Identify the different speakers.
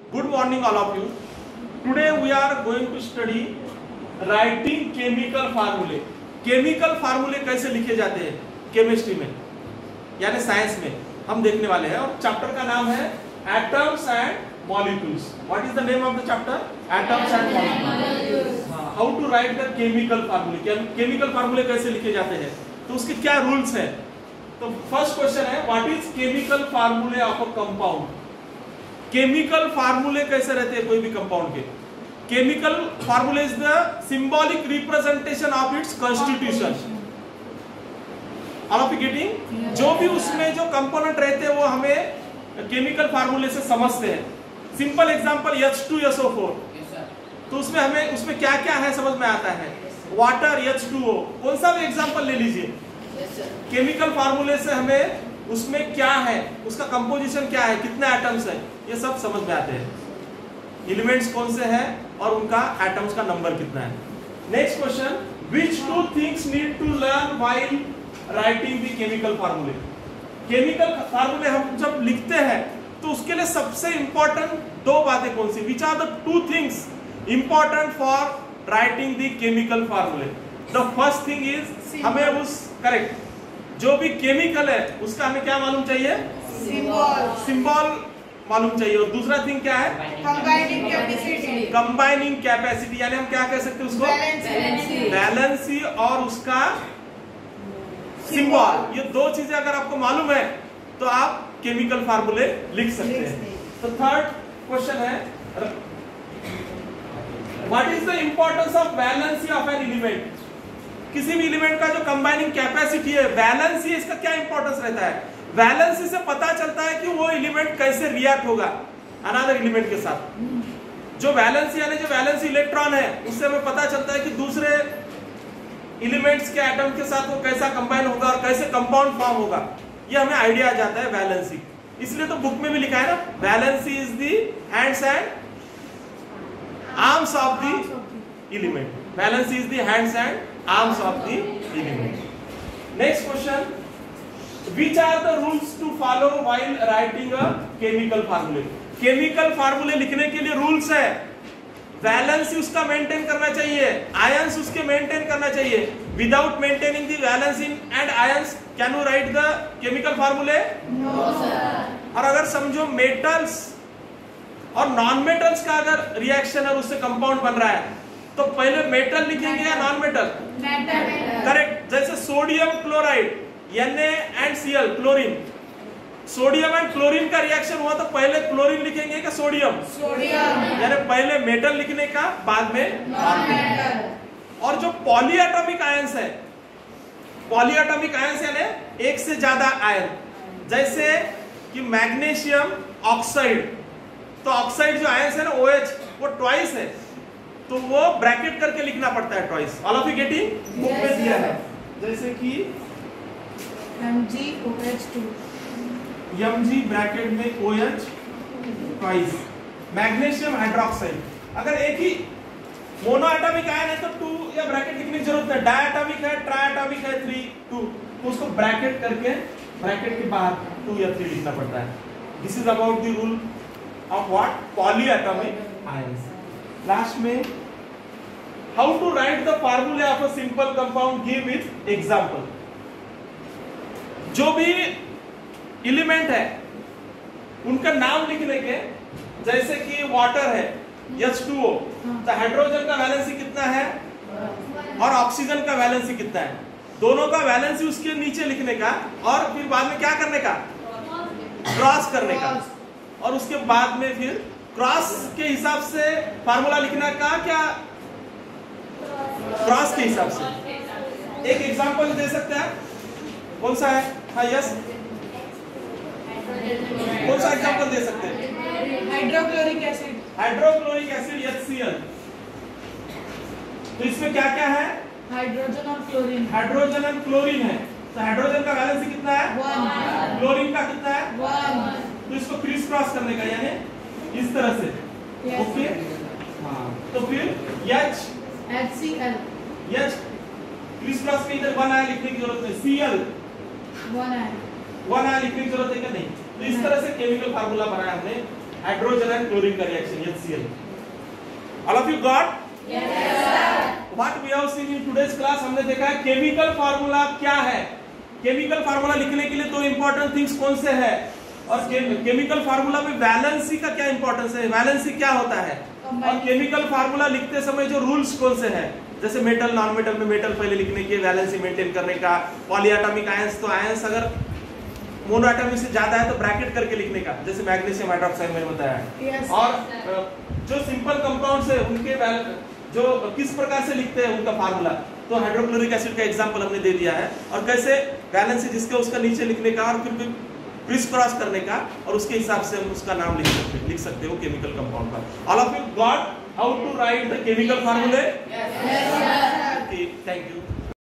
Speaker 1: Good morning all of you. Today we are going to study writing chemical formulae. Chemical फार्मूले कैसे लिखे जाते हैं केमिस्ट्री में यानी साइंस में हम देखने वाले हैं। और चैप्टर का नाम है atoms and molecules. What is the name of the chapter? Atoms and molecules. How to write the chemical formulae. Chemical फार्मूले कैसे लिखे जाते हैं, तो उसके क्या रूल्स है। तो फर्स्ट क्वेश्चन है व्हाट इज केमिकल फार्मूले ऑफ अ कंपाउंड। केमिकल फार्मूले कैसे रहते हैं कोई भी कंपाउंड के। केमिकल फार्मूले is the symbolic representation of its constitution. All of you getting? जो भी उसमें जो कंपोनेंट रहते हैं वो हमें केमिकल फार्मूले से समझते हैं। सिंपल एग्जांपल H2SO4, तो उसमें हमें उसमें क्या क्या है समझ में आता है। वाटर H2O, कौन सा भी एग्जांपल ले लीजिए, केमिकल फार्मूले से हमें उसमें क्या है, उसका कंपोजिशन क्या है, कितने एटम्स है, ये सब समझ में आते हैं। एलिमेंट्स कौन से हैं और उनका एटम्स का नंबर कितना है। Next question, which two things need to learn while writing the chemical formulae. Chemical फार्मूले हम जब लिखते हैं तो उसके लिए सबसे इंपॉर्टेंट दो बातें कौन सी, which are the two things important for writing the chemical formulae. The first thing is हमें उस करेक्ट जो भी केमिकल है उसका हमें क्या मालूम चाहिए, सिंबल मालूम चाहिए। और दूसरा थिंग क्या है, कंबाइनिंग कैपेसिटी। कंबाइनिंग कैपेसिटी यानी हम क्या कह सकते हैं उसको, वैलेंसी और उसका सिंबल। ये दो चीजें अगर आपको मालूम है तो आप केमिकल फार्मूले लिख सकते हैं। तो थर्ड क्वेश्चन है what is the importance of valency of an element. किसी भी एलिमेंट का जो कंबाइनिंग कैपेसिटी है, वैलेंसी, इसका क्या इंपॉर्टेंस रहता है। वैलेंसी से पता चलता है कि वो एलिमेंट कैसे रिएक्ट होगा अनदर एलिमेंट के साथ। जो वैलेंसी यानी जो वैलेंस इलेक्ट्रॉन है उससे हमें पता चलता है कि दूसरे एलिमेंट्स के एटम के साथ वो कैसा कंबाइन होगा और कैसे कंपाउंड फॉर्म होगा, ये हमें आइडिया आ जाता है वैलेंसी। इसलिए तो बुक में भी लिखा है ना, valency is the hands and arms of the element. Valency is the hands and arms of the element. Next question, which are the rules to follow while writing a chemical formula। Chemical फार्मूले लिखने के लिए rules है। Valency उसका maintain करना चाहिए, ions उसके maintain करना चाहिए। Without maintaining the valence in and ions can you write the chemical formulae? No sir. और अगर समझो मेटल्स और नॉन मेटल्स का अगर रिएक्शन है उससे कंपाउंड बन रहा है तो पहले मेटल लिखेंगे या नॉन मेटल? मेटल। करेक्ट। जैसे sodium chloride NaCl chlorine, sodium and chlorine का रिएक्शन हुआ तो पहले क्लोरीन लिखेंगे क्या सोडियम? सोडियम। यानी पहले मेटल लिखने का बाद में नॉन मेटल। और जो पॉलीएटॉमिक आयंस है, पॉलीएटॉमिक आयंस यानी एक से ज्यादा आयन, जैसे कि मैग्नीशियम ऑक्साइड, तो ऑक्साइड जो आयंस है ना OH, वो ट्वाइस है तो वो ब्रैकेट करके लिखना पड़ता है twice. All of you getting? Book में दिया है जैसे कि
Speaker 2: MgOH2,
Speaker 1: Mg ब्रैकेट में OH ट्वाइस, मैग्नीशियम हाइड्रोक्साइड। अगर एक ही मोनोएटॉमिक आयन है तो 2 या ब्रैकेट लिखने की जरूरत है। डायएटॉमिक है, ट्राइएटॉमिक है 3, 2, तो उसको ब्रैकेट करके ब्रैकेट के बाद 2 या 3 लिखना पड़ता है। This is about the rule of what, polyatomic ions. Last में हाउ टू राइट द फार्मूले of a simple compound, give with example. जो भी एलिमेंट है उनका नाम लिखने के, जैसे कि वाटर है H2O, तो हाइड्रोजन का वैलेंसी कितना है और ऑक्सीजन का वैलेंसी कितना है, दोनों का वैलेंसी उसके नीचे लिखने का और फिर बाद में क्या करने का, क्रॉस करने का। और उसके बाद में फिर क्रॉस के हिसाब से फार्मूला लिखना का, क्या क्रॉस के हिसाब से। एक एग्जांपल दे सकते हैं, कौन सा है? हाँ यस, कौन सा एग्जांपल दे सकते हैं?
Speaker 2: Hydrochloric acid.
Speaker 1: Hydrochloric acid HCl। तो इसमें क्या क्या है?
Speaker 2: हाइड्रोजन और क्लोरीन।
Speaker 1: हाइड्रोजन और क्लोरीन है, तो हाइड्रोजन का वैलेंसी कितना है?
Speaker 2: 1।
Speaker 1: क्लोरीन का कितना है?
Speaker 2: 1।
Speaker 1: तो इसको क्रिस क्रॉस करने का यानी इस तरह से। ओके हाँ, तो फिर
Speaker 2: HCl,
Speaker 1: H क्रिस क्रॉस में इधर 1 आया लिखने की जरूरत नहीं, Cl 1 आया लिखने की जरूरत है क्या? नहीं। तो इस तरह से केमिकल फार्मूला बनाया हमने हाइड्रोजन एंड क्लोरीन का reaction HCl. All of you got?
Speaker 2: Yes, sir.
Speaker 1: What we have seen in today's class, हमने देखा है केमिकल फार्मूला क्या है. केमिकल फार्मूला लिखने के लिए तो इंपॉर्टेंट थिंग्स कौन से है, और केमिकल फार्मूला में वैलेंसी का क्या इंपॉर्टेंस है, वैलेंसी क्या होता है, और केमिकल फार्मूला लिखते समय जो रूल्स कौन से हैं, जैसे मेटल नॉन मेटल में मेटल पहले लिखने की, वैलेंसी मेंटेन करने का, पॉलीएटॉमिक आयंस तो आयंस अगर मोनोएटॉमिक से ज्यादा है तो ब्रैकेट करके लिखने का, जैसे मैग्नीशियम हाइड्रोक्साइड मैंने बताया है.
Speaker 2: Yes,
Speaker 1: और जो सिंपल कंपाउंड्स है उनके जो किस प्रकार से लिखते हैं उनका फार्मूला, तो हाइड्रोक्लोरिक एसिड का एग्जांपल हमने दे दिया है, और कैसे वैलेंसी जिसका उसका नीचे लिखने का और फिर क्रिस क्रॉस करने का, और उसके हिसाब से हम उसका नाम लिख सकते हो केमिकल कंपाउंड का. All of you got how to write the chemical formulae?
Speaker 2: Yes, sir.
Speaker 1: Okay, thank you.